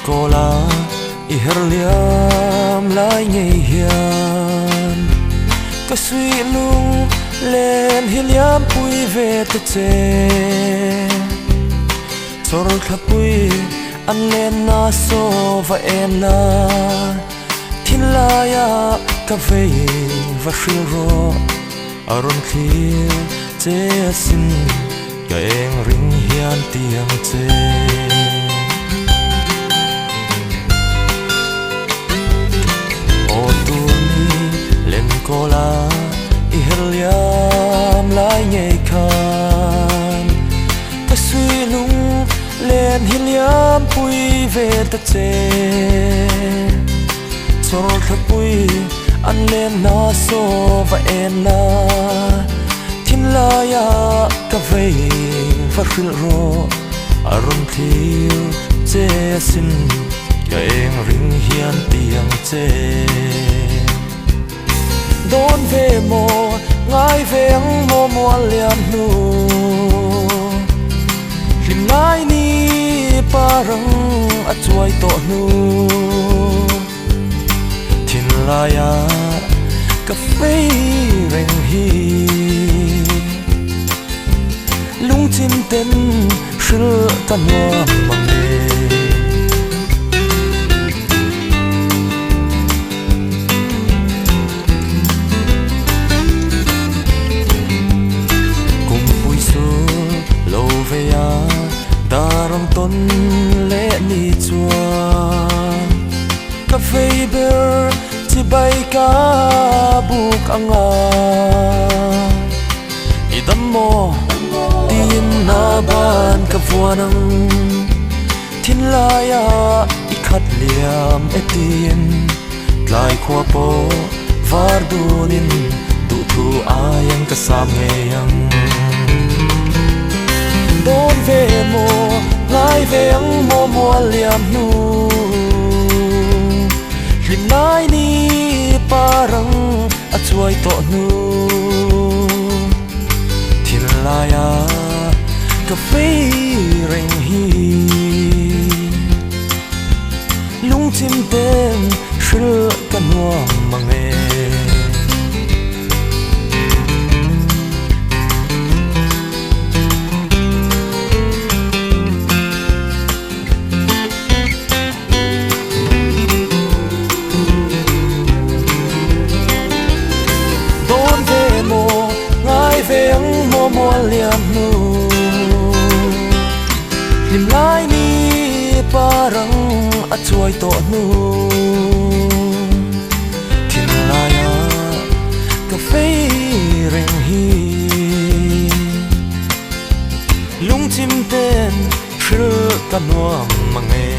cô la i her liam lai ngei hian ka sui lung len hi liam pui ve te che chor kha pui an len na so va em na thin la ya ka ve va shil ro aron khil che sin ka eng ring hian tiang che o tu ni len ko la i her liam lai ngei khan ka sui lung len hi liam pui ve ta che chor kha pui an len na so va en na thin la ya ka ve va khil ro aron thil che sin ka eng ring hian tiang che don ve mo ngai veng mo mo liam nu lim ngai ni parang a chuai to nu thin la ya ka fei reng hi lung chim ten shil kan wa mang le kum pui su lo ve ya daram ton le ni chuan ka fei ber chi bai ka buk anga idam mo tin na ban ka vuanang thin la ya i khat liam etin tlai khwa po var dunin du thu ayang ka sam ngeyang don ve mo ngai veng mo mo liam nu lim nai ni parang a chuai to nu thin la ya ka fei reng hi lung chim ten shil kan nuam mange veng mo mo liam nu lim lai ni parang a chuai to nu thin la ya ka fei reng hi lung chim ten shil kan nuam mange